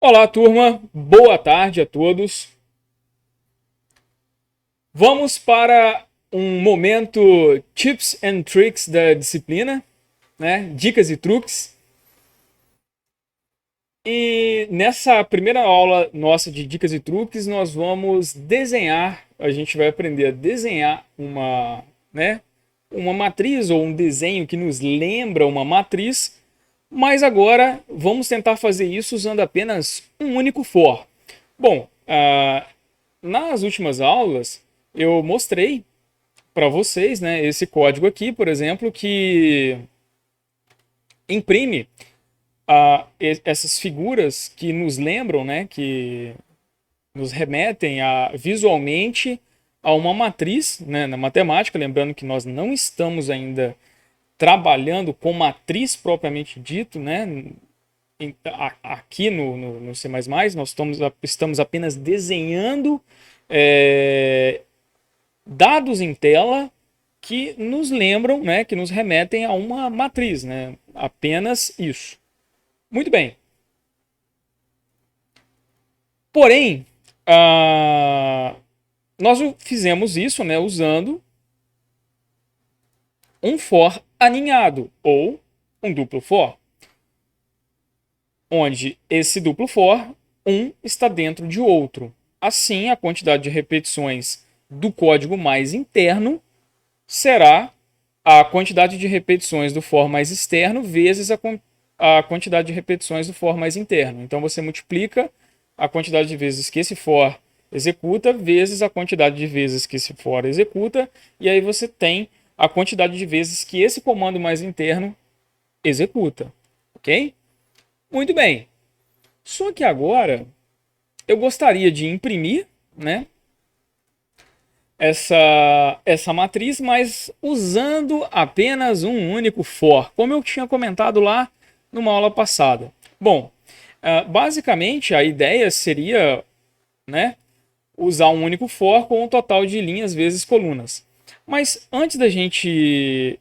Olá, turma. Boa tarde a todos. Vamos para um momento tips and tricks da disciplina, né? Dicas e truques. E nessa primeira aula nossa de dicas e truques, nós vamos desenhar, a gente vai aprender a desenhar uma matriz ou um desenho que nos lembra uma matriz, mas agora vamos tentar fazer isso usando apenas um único for. Bom, nas últimas aulas, eu mostrei para vocês, né, esse código aqui, por exemplo, que imprime essas figuras que nos lembram, né, que nos remetem visualmente a uma matriz, né, na matemática, lembrando que nós não estamos ainda trabalhando com matriz propriamente dito, né, aqui no C++, nós estamos apenas desenhando dados em tela que nos lembram, né, que nos remetem a uma matriz, né? Apenas isso. Muito bem. Porém, nós fizemos isso, né, usando um for aninhado ou um duplo for, onde esse duplo for, um está dentro de outro. Assim, a quantidade de repetições do código mais interno será a quantidade de repetições do for mais externo vezes a quantidade de repetições do for mais interno. Então você multiplica a quantidade de vezes que esse for executa vezes a quantidade de vezes que esse for executa, e aí você tem a quantidade de vezes que esse comando mais interno executa. Ok? Muito bem. Só que agora eu gostaria de imprimir, né, essa matriz, mas usando apenas um único for, como eu tinha comentado lá numa aula passada. Bom, basicamente a ideia seria, né, usar um único for com um total de linhas vezes colunas. Mas antes da gente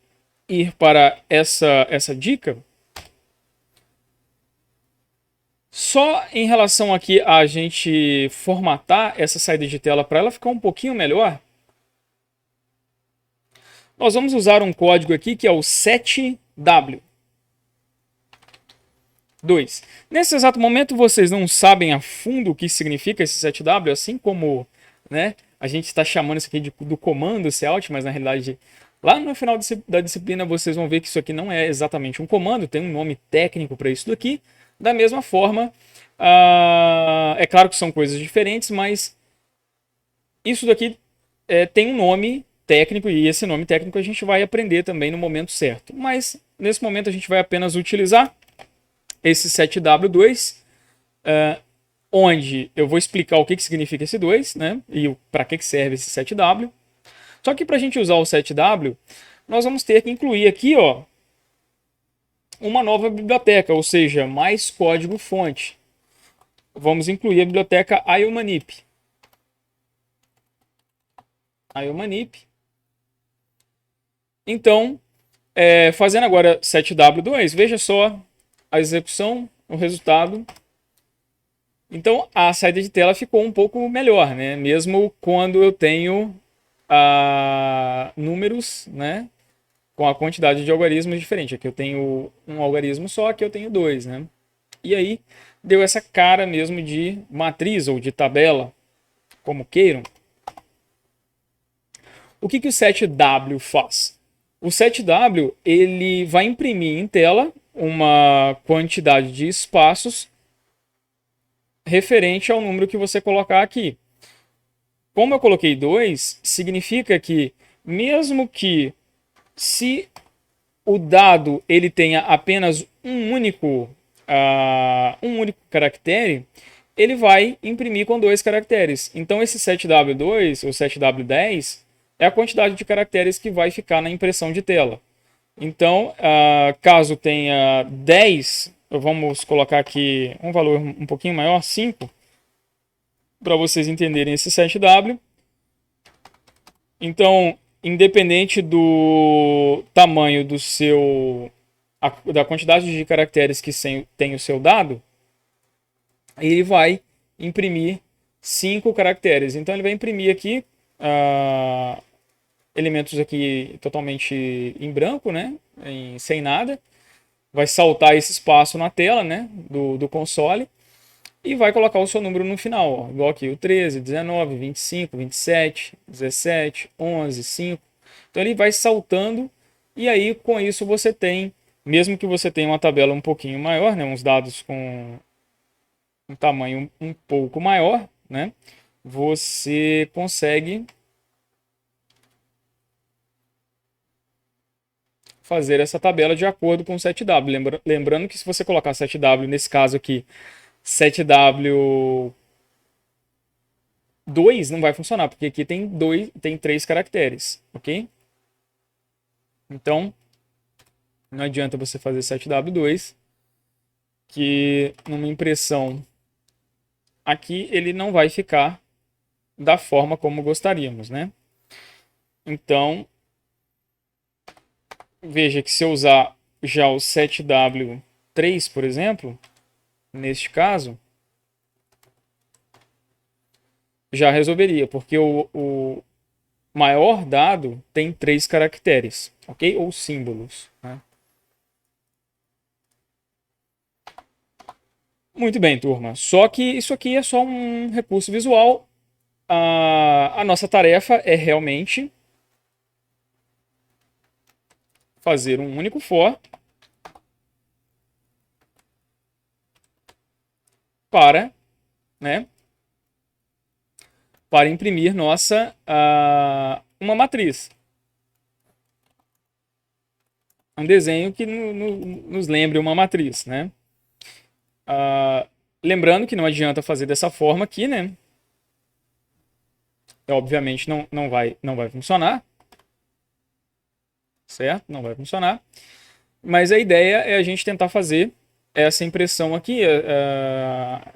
ir para essa dica, só em relação aqui a gente formatar essa saída de tela para ela ficar um pouquinho melhor, nós vamos usar um código aqui que é o setw2. Nesse exato momento vocês não sabem a fundo o que significa esse setw, assim como, né, a gente está chamando isso aqui do comando cout, mas na realidade lá no final da disciplina vocês vão ver que isso aqui não é exatamente um comando, tem um nome técnico para isso daqui. Da mesma forma, é claro que são coisas diferentes, mas isso daqui tem um nome técnico e esse nome técnico a gente vai aprender também no momento certo. Mas nesse momento a gente vai apenas utilizar esse setw2, onde eu vou explicar o que significa esse 2, né, e para que serve esse setw. Só que para a gente usar o setw, nós vamos ter que incluir aqui, ó, uma nova biblioteca, ou seja, mais código fonte. Vamos incluir a biblioteca iomanip. Então, fazendo agora setw2, veja só a execução, o resultado. Então, a saída de tela ficou um pouco melhor, né? Mesmo quando eu tenho números, né, com a quantidade de algarismos diferente. Aqui eu tenho um algarismo só, aqui eu tenho dois, né? E aí deu essa cara mesmo de matriz ou de tabela, como queiram. O que o setw faz? O setw ele vai imprimir em tela uma quantidade de espaços referente ao número que você colocar aqui. Como eu coloquei 2, significa que mesmo que se o dado ele tenha apenas um único caractere, ele vai imprimir com 2 caracteres. Então esse setw2 ou setw10 é a quantidade de caracteres que vai ficar na impressão de tela. Então, caso tenha 10, vamos colocar aqui um valor um pouquinho maior, 5, para vocês entenderem esse setw. Então, independente do tamanho da quantidade de caracteres que tem o seu dado, ele vai imprimir 5 caracteres. Então ele vai imprimir aqui elementos aqui totalmente em branco, né? Sem nada. Vai saltar esse espaço na tela, né? Do console. E vai colocar o seu número no final, ó, igual aqui o 13, 19, 25, 27, 17, 11, 5. Então ele vai saltando e aí com isso você tem, mesmo que você tenha uma tabela um pouquinho maior, né, uns dados com um tamanho um pouco maior, né, você consegue fazer essa tabela de acordo com o 7W. Lembrando que se você colocar 7W, nesse caso aqui, 7W 2 não vai funcionar, porque aqui tem 3 caracteres, ok? Então, não adianta você fazer 7W2, que numa impressão aqui ele não vai ficar da forma como gostaríamos, né? Então, veja que se eu usar já o 7W3, por exemplo, neste caso, já resolveria, porque o maior dado tem 3 caracteres, ok? Ou símbolos, né? Muito bem, turma. Só que isso aqui é só um recurso visual. A nossa tarefa é realmente fazer um único for para, né, para imprimir uma matriz. Um desenho que nos lembre uma matriz, né? Lembrando que não adianta fazer dessa forma aqui, né? Obviamente não vai funcionar, certo? Não vai funcionar. Mas a ideia é a gente tentar fazer essa impressão aqui,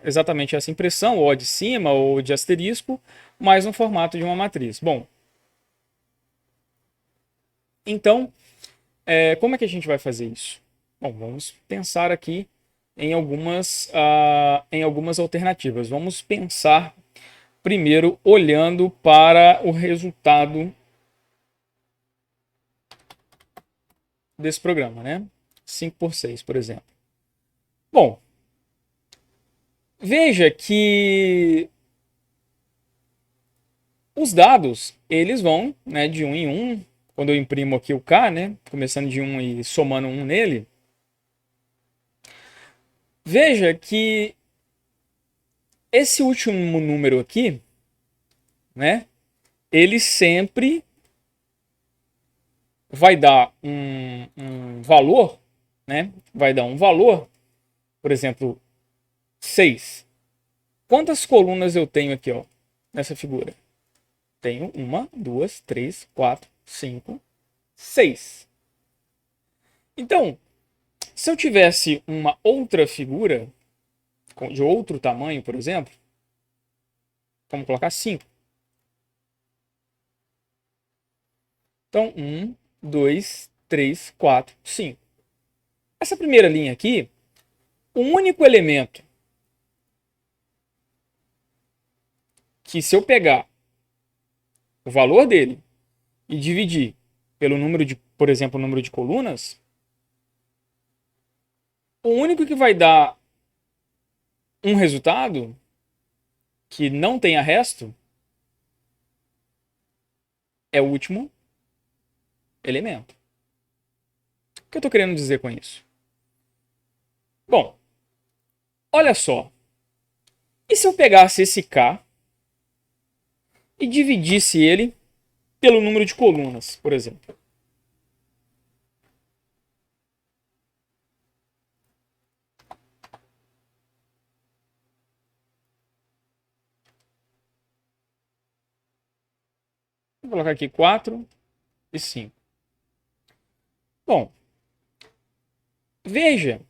exatamente essa impressão, ou de cima, ou de asterisco, mas no formato de uma matriz. Bom, então, como é que a gente vai fazer isso? Bom, vamos pensar aqui em algumas alternativas. Vamos pensar primeiro olhando para o resultado desse programa, né? 5 por 6, por exemplo. Bom, veja que os dados, eles vão, né, de 1 em 1. Quando eu imprimo aqui o K, né, começando de 1 e somando 1 nele, veja que esse último número aqui, né, ele sempre vai dar um valor, né, vai dar um valor, por exemplo, 6. Quantas colunas eu tenho aqui, ó, nessa figura? Tenho 1, 2, 3, 4, 5, 6. Então, se eu tivesse uma outra figura de outro tamanho, por exemplo, vamos colocar 5. Então, 1, 2, 3, 4, 5. Essa primeira linha aqui, o único elemento que, se eu pegar o valor dele e dividir pelo número de, por exemplo, o número de colunas, o único que vai dar um resultado que não tenha resto é o último elemento. O que eu estou querendo dizer com isso? Bom, olha só. E se eu pegasse esse K e dividisse ele pelo número de colunas, por exemplo? Vou colocar aqui 4 e 5. Bom, veja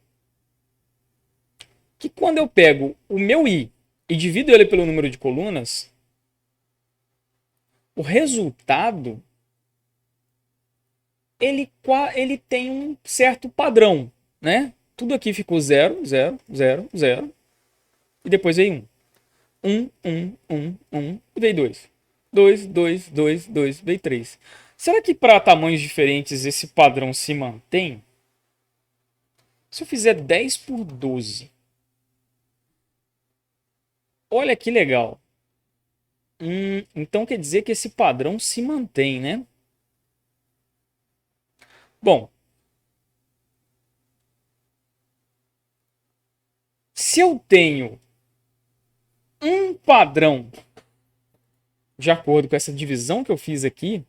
que quando eu pego o meu I e divido ele pelo número de colunas, o resultado ele tem um certo padrão, né? Tudo aqui ficou 0, 0, 0, 0. e depois veio 1, e veio 2. 2, 2, 2, 2, veio 3. Será que para tamanhos diferentes esse padrão se mantém? Se eu fizer 10 por 12, olha que legal. Então quer dizer que esse padrão se mantém, né? Bom, se eu tenho um padrão de acordo com essa divisão que eu fiz aqui,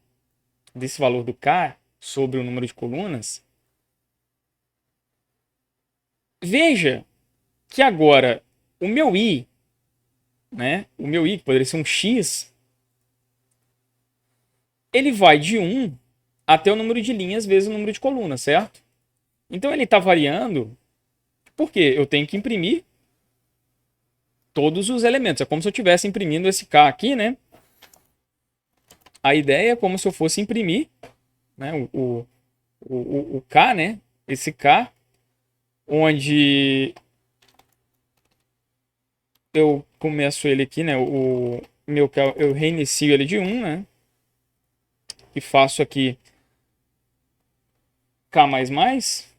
desse valor do K sobre o número de colunas, veja que agora o meu I, né? O meu I, que poderia ser um X, ele vai de 1 até o número de linhas vezes o número de colunas, certo? Então ele está variando porque eu tenho que imprimir todos os elementos. É como se eu estivesse imprimindo esse K aqui, né? A ideia é como se eu fosse imprimir, né, o K, né? Esse K, onde eu começo ele aqui, né? O meu K, eu reinicio ele de 1, né? E faço aqui K mais mais.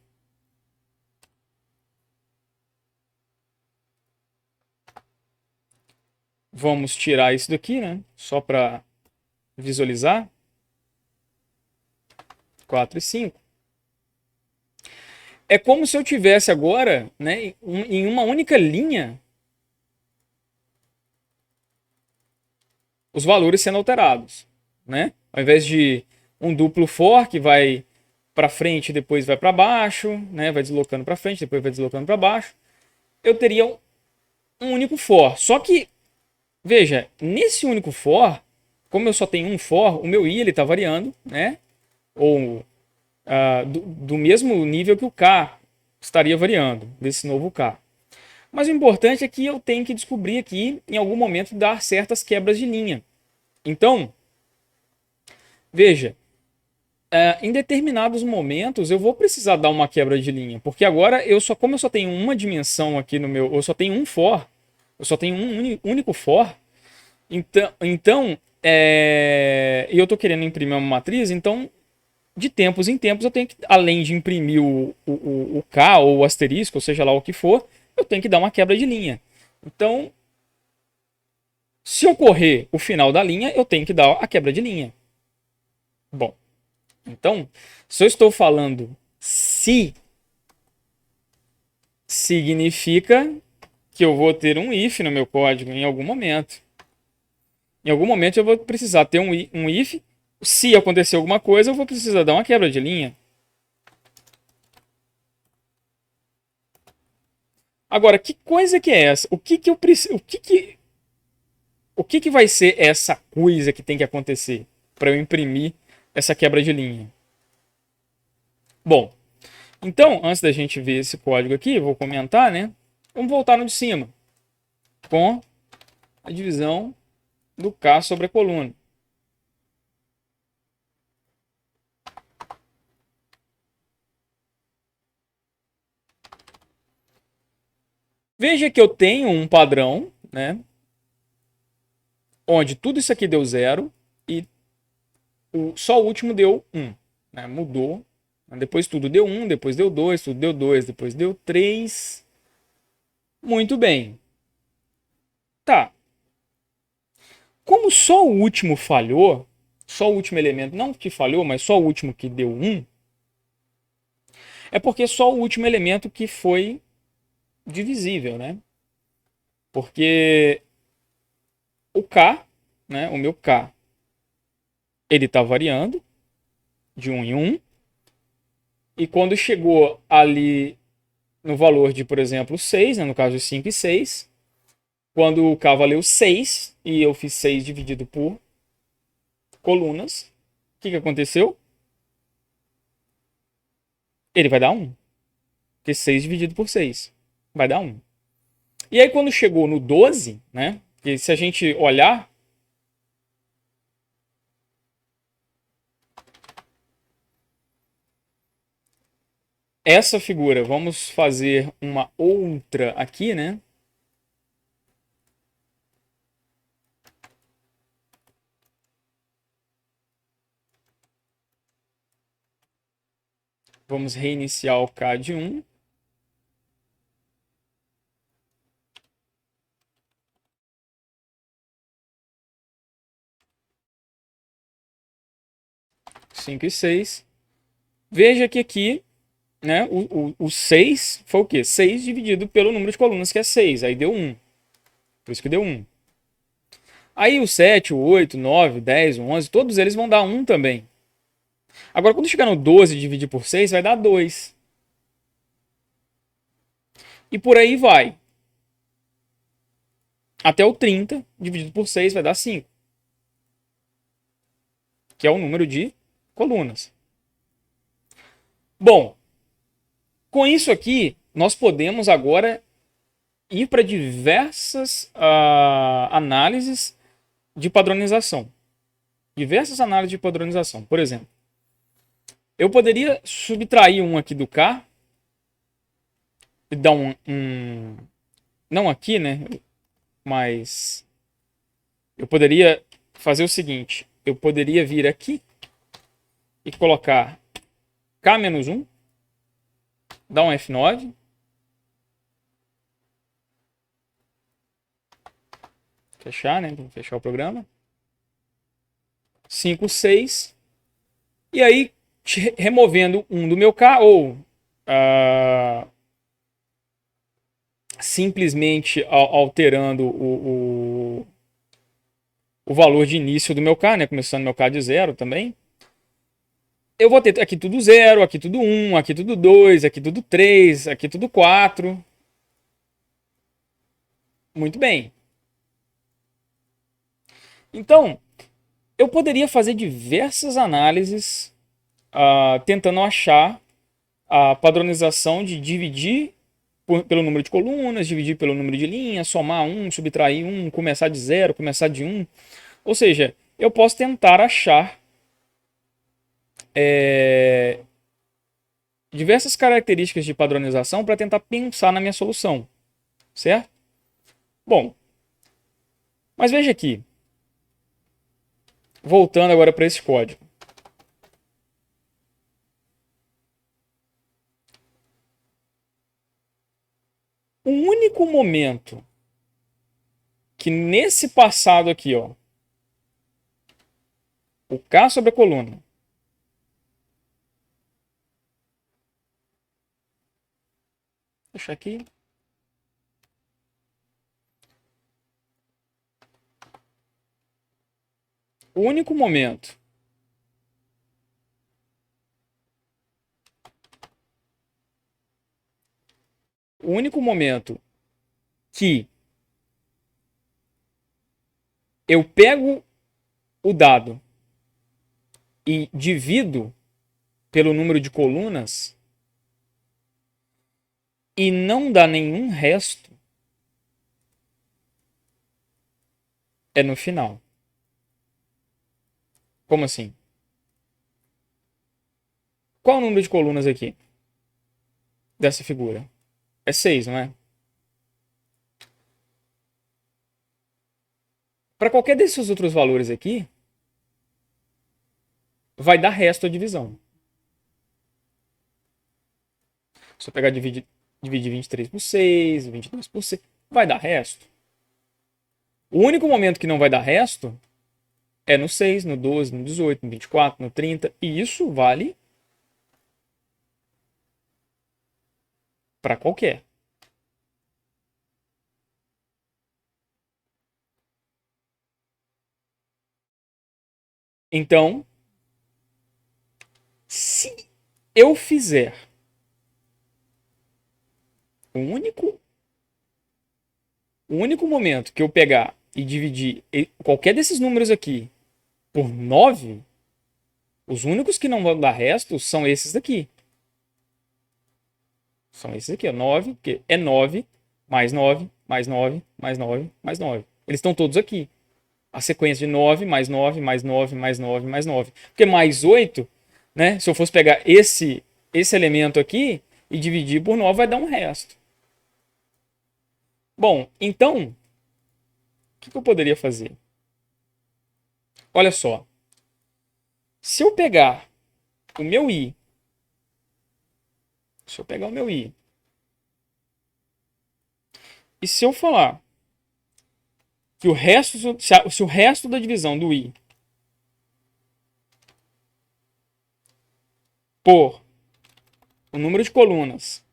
Vamos tirar isso daqui, né? Só para visualizar. 4 e 5. É como se eu tivesse agora, né, em uma única linha, os valores sendo alterados, né? Ao invés de um duplo for que vai para frente e depois vai para baixo, né? Vai deslocando para frente, depois vai deslocando para baixo, eu teria um único for. Só que, veja, nesse único for, como eu só tenho um for, o meu i ele está variando, né? Ou do mesmo nível que o K estaria variando, desse novo K. Mas o importante é que eu tenho que descobrir aqui, em algum momento, dar certas quebras de linha. Então, veja, em determinados momentos eu vou precisar dar uma quebra de linha, porque agora como eu só tenho uma dimensão aqui no meu, eu só tenho um for, eu só tenho um único for, então e eu estou querendo imprimir uma matriz, então de tempos em tempos eu tenho que, além de imprimir o K ou o asterisco, ou seja lá o que for, eu tenho que dar uma quebra de linha. Então, se ocorrer o final da linha, eu tenho que dar a quebra de linha. Bom, então, se eu estou falando se, significa que eu vou ter um if no meu código em algum momento. Em algum momento eu vou precisar ter um if. Se acontecer alguma coisa, eu vou precisar dar uma quebra de linha. Agora, que coisa que é essa? O que que eu preciso? O que vai ser essa coisa que tem que acontecer para eu imprimir essa quebra de linha? Bom, então, antes da gente ver esse código aqui, vou comentar, né? Vamos voltar no de cima, com a divisão do K sobre a coluna. Veja que eu tenho um padrão, né? Onde tudo isso aqui deu 0 e só o último deu 1. Né? Mudou. Depois tudo deu 1, depois deu 2, tudo deu 2, depois deu 3. Muito bem. Tá. Como só o último falhou, só o último elemento, não que falhou, mas só o último que deu 1, é porque só o último elemento que foi divisível, né? Porque o K, né, o meu K, ele está variando de 1 em 1. E quando chegou ali no valor de, por exemplo, 6, né, no caso de 5 e 6, quando o K valeu 6 e eu fiz 6 dividido por colunas, o que aconteceu? Ele vai dar 1. Porque 6 dividido por 6 vai dar 1. E aí quando chegou no 12, né, que se a gente olhar, essa figura, vamos fazer uma outra aqui, né? Vamos reiniciar o CAD 1. Cinco e 6. Veja que aqui, né, o 6 foi o quê? 6 dividido pelo número de colunas, que é 6. Aí deu 1. Por isso que deu 1. Aí o 7, o 8, o 9, o 10, o 11, todos eles vão dar 1 também. Agora, quando chegar no 12 e dividir por 6, vai dar 2. E por aí vai. Até o 30 dividido por 6 vai dar 5. Que é o número de colunas. Bom, com isso aqui, nós podemos agora ir para diversas análises de padronização. Diversas análises de padronização. Por exemplo, eu poderia subtrair um aqui do K e dar não aqui, né? Mas eu poderia fazer o seguinte. Eu poderia vir aqui e colocar K-1, dar um F9. Fechar, né? Vou fechar o programa. 5, 6. E aí, removendo um do meu K, ou simplesmente alterando o valor de início do meu K, né? Começando meu K de 0 também. Eu vou ter aqui tudo 0, aqui tudo 1, aqui tudo 2, aqui tudo 3, aqui tudo 4. Muito bem. Então, eu poderia fazer diversas análises tentando achar a padronização de dividir pelo número de colunas, dividir pelo número de linhas, somar 1, subtrair 1, começar de 0, começar de 1. Ou seja, eu posso tentar achar diversas características de padronização para tentar pensar na minha solução, certo? Bom, mas veja aqui, voltando agora para esse código. O único momento que nesse passado aqui, ó, o K sobre a coluna, deixa aqui. O único momento que eu pego o dado e divido pelo número de colunas e não dá nenhum resto é no final. Como assim? Qual é o número de colunas aqui dessa figura? É 6, não é? Para qualquer desses outros valores aqui, vai dar resto à divisão. Se eu pegar e dividir 23 por 6, 22 por 6, vai dar resto. O único momento que não vai dar resto é no 6, no 12, no 18, no 24, no 30. E isso vale para qualquer. Então, se eu fizer o único momento que eu pegar e dividir qualquer desses números aqui por 9, os únicos que não vão dar resto são esses daqui. São esses aqui, ó, 9, porque é 9, mais 9, mais 9, mais 9, mais 9. Eles estão todos aqui. A sequência de 9, mais 9, mais 9, mais 9, mais 9. Porque mais 8, né? Se eu fosse pegar esse elemento aqui e dividir por 9, vai dar um resto. Bom, então, o que eu poderia fazer? Olha só. Se eu pegar o meu i Se eu pegar o meu i, e se eu falar que se o resto da divisão do i por o número de colunas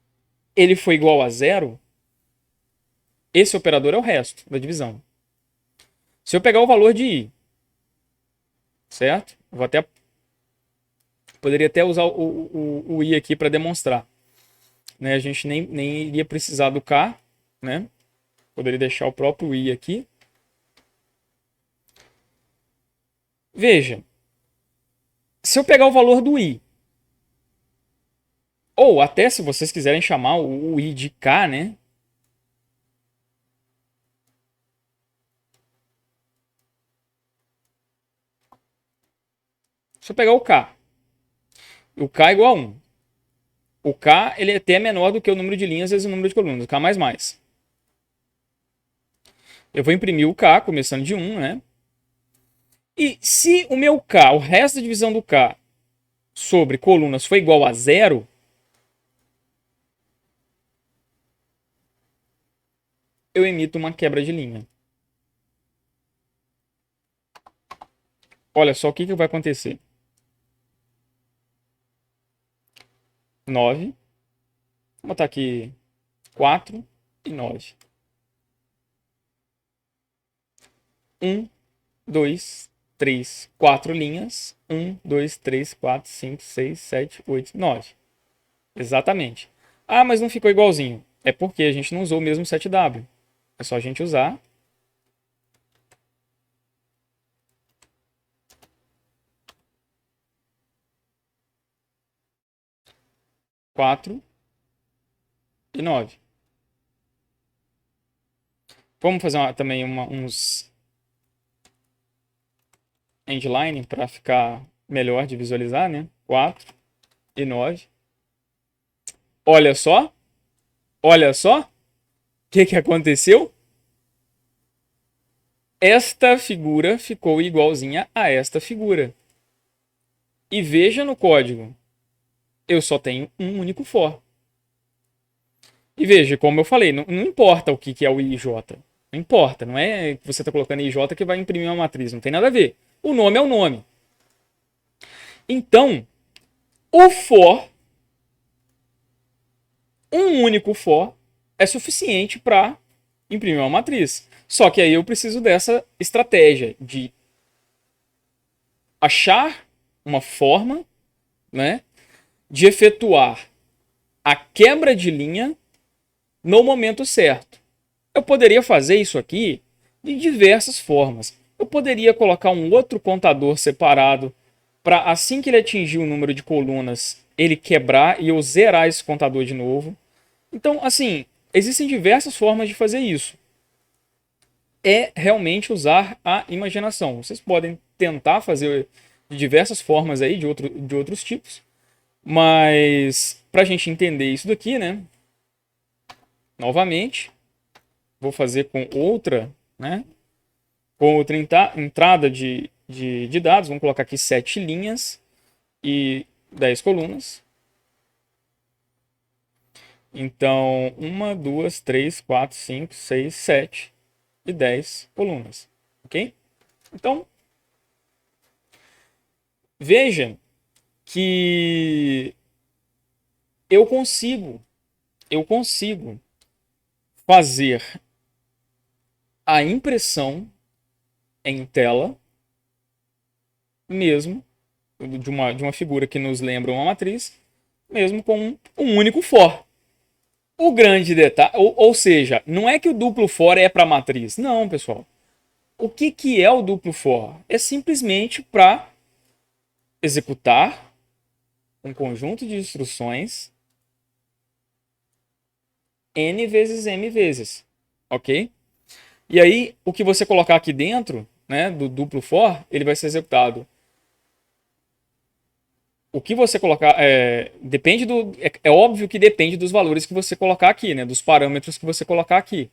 ele foi igual a zero, esse operador é o resto da divisão. Se eu pegar o valor de i, certo? Poderia até usar o i aqui para demonstrar. Né? A gente nem iria precisar do k, né? Poderia deixar o próprio i aqui. Veja, se eu pegar o valor do i, ou até se vocês quiserem chamar o i de k, né? Se eu pegar o k é igual a 1. O k ele é até menor do que o número de linhas vezes o número de colunas, o k mais mais. Eu vou imprimir o k, começando de 1, né? E se o meu k, o resto da divisão do k sobre colunas foi igual a 0, eu emito uma quebra de linha. Olha só o que vai acontecer. 9. Vou botar aqui 4 e 9. 1, 2, 3, 4 linhas. 1, 2, 3, 4, 5, 6, 7, 8, 9. Exatamente. Ah, mas não ficou igualzinho. É porque a gente não usou o mesmo 7W. É só a gente usar 4 e 9. Vamos fazer também uns endline para ficar melhor de visualizar, né? 4 e 9. Olha só. Olha só. O que aconteceu? Esta figura ficou igualzinha a esta figura. E veja no código. Eu só tenho um único for. E veja, como eu falei, não importa o que é o IJ. Não importa, não é que você está colocando IJ que vai imprimir uma matriz. Não tem nada a ver. O nome é o nome. Então, o for, um único for, é suficiente para imprimir uma matriz. Só que aí eu preciso dessa estratégia de achar uma forma, né, de efetuar a quebra de linha no momento certo. Eu poderia fazer isso aqui de diversas formas. Eu poderia colocar um outro contador separado para assim que ele atingir o número de colunas, ele quebrar e eu zerar esse contador de novo. Então, assim, existem diversas formas de fazer isso. É realmente usar a imaginação. Vocês podem tentar fazer de diversas formas aí, de outros tipos. Mas, para a gente entender isso daqui, né? Novamente, vou fazer com outra, né? Com outra entrada de dados. Vamos colocar aqui 7 linhas e 10 colunas. Então, 1, 2, 3, 4, 5, 6, 7 e 10 colunas. Ok? Então, veja que eu consigo fazer a impressão em tela, mesmo de uma figura que nos lembra uma matriz, mesmo com um único for. O grande detalhe, ou seja, não é que o duplo for é para matriz. Não, pessoal. O que é o duplo for? É simplesmente para executar um conjunto de instruções n vezes m vezes, ok? E aí, o que você colocar aqui dentro, né, do duplo for, ele vai ser executado. O que você colocar depende do, é óbvio que depende dos valores que você colocar aqui, né, dos parâmetros que você colocar aqui.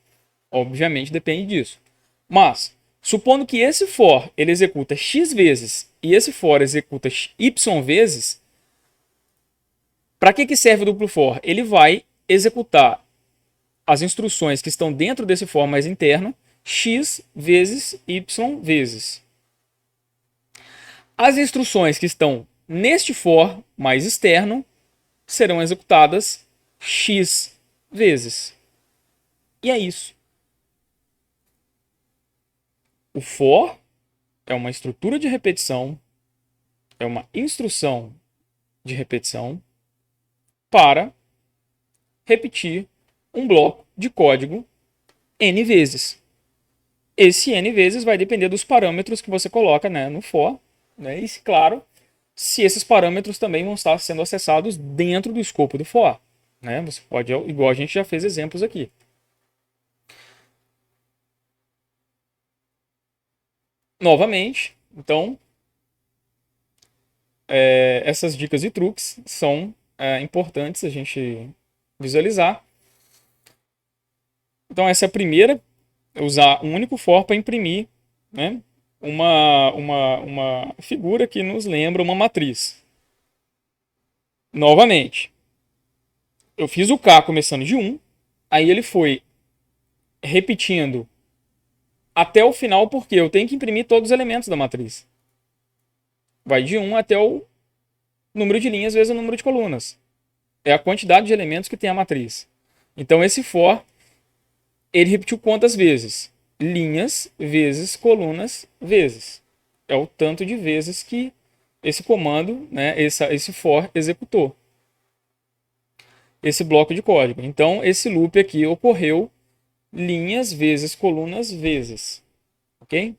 Obviamente depende disso. Mas supondo que esse for ele executa x vezes e esse for executa y vezes, Para que serve o duplo for? Ele vai executar as instruções que estão dentro desse for mais interno, x vezes y vezes. As instruções que estão neste for mais externo serão executadas x vezes. E é isso. O for é uma estrutura de repetição, é uma instrução de repetição para repetir um bloco de código n vezes. Esse n vezes vai depender dos parâmetros que você coloca, né, no for, né, e, claro, se esses parâmetros também vão estar sendo acessados dentro do escopo do for. Né? Você pode, igual a gente já fez exemplos aqui. Novamente, então, essas dicas e truques são importantes a gente visualizar. Então, essa é a primeira, usar um único for para imprimir, né, uma figura que nos lembra uma matriz. Novamente, eu fiz o K começando de 1, aí ele foi repetindo até o final, porque eu tenho que imprimir todos os elementos da matriz. Vai de 1 até o número de linhas vezes o número de colunas. É a quantidade de elementos que tem a matriz. Então esse for, ele repetiu quantas vezes? Linhas vezes colunas vezes. É o tanto de vezes que esse comando, né, esse for executou. Esse bloco de código. Então esse loop aqui ocorreu linhas vezes colunas vezes. Ok?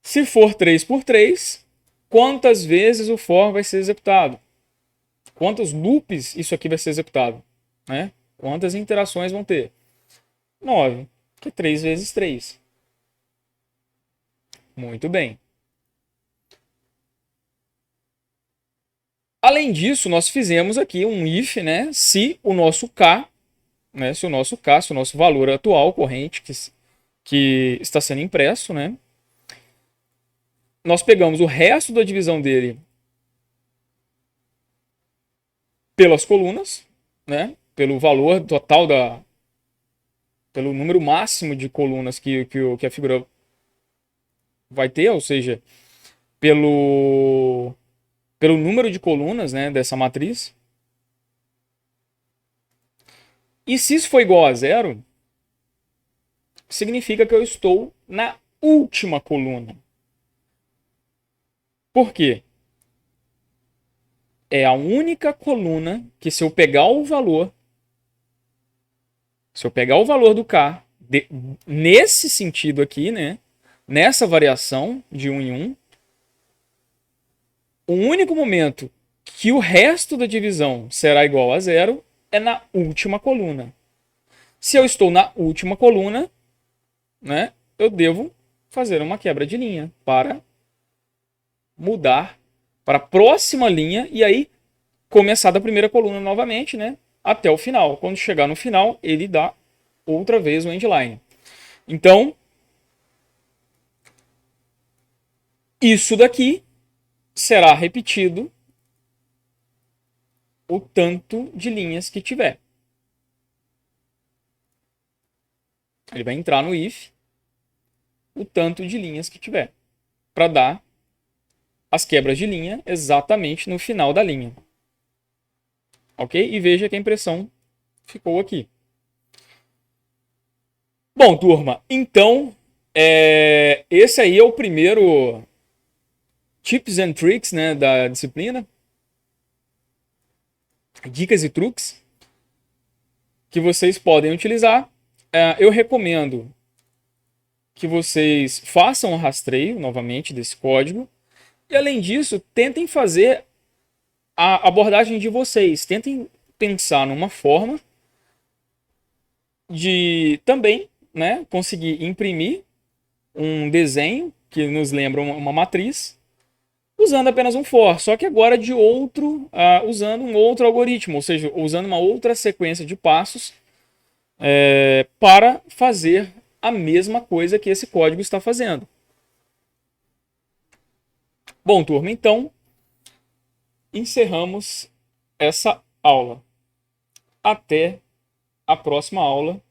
Se for 3 por 3, quantas vezes o for vai ser executado? Quantos loops isso aqui vai ser executado? Né? Quantas interações vão ter? 9, que é 3 vezes 3. Muito bem. Além disso, nós fizemos aqui um if, né? Se o nosso K, né? Se o nosso valor atual corrente que está sendo impresso, né? Nós pegamos o resto da divisão dele pelas colunas, né? Pelo valor total pelo número máximo de colunas que a figura vai ter, ou seja, pelo número de colunas, né, dessa matriz. E se isso for igual a 0, significa que eu estou na última coluna. Por quê? É a única coluna que, se eu pegar o valor do K, nesse sentido aqui, né, nessa variação de 1 em 1, o único momento que o resto da divisão será igual a 0 é na última coluna. Se eu estou na última coluna, né, eu devo fazer uma quebra de linha para mudar para a próxima linha e aí começar da primeira coluna novamente, né, até o final. Quando chegar no final, ele dá outra vez o endline. Então, isso daqui será repetido o tanto de linhas que tiver. Ele vai entrar no if o tanto de linhas que tiver, para dar as quebras de linha exatamente no final da linha. Ok? E veja que a impressão ficou aqui. Bom, turma, então esse aí é o primeiro tips and tricks, né, da disciplina. Dicas e truques que vocês podem utilizar. Eu recomendo que vocês façam o rastreio novamente desse código. E além disso, tentem fazer a abordagem de vocês. Tentem pensar numa forma de também, né, conseguir imprimir um desenho que nos lembra uma matriz usando apenas um for, só que agora de outro, usando um outro algoritmo, ou seja, usando uma outra sequência de passos para fazer a mesma coisa que esse código está fazendo. Bom, turma, então encerramos essa aula. Até a próxima aula.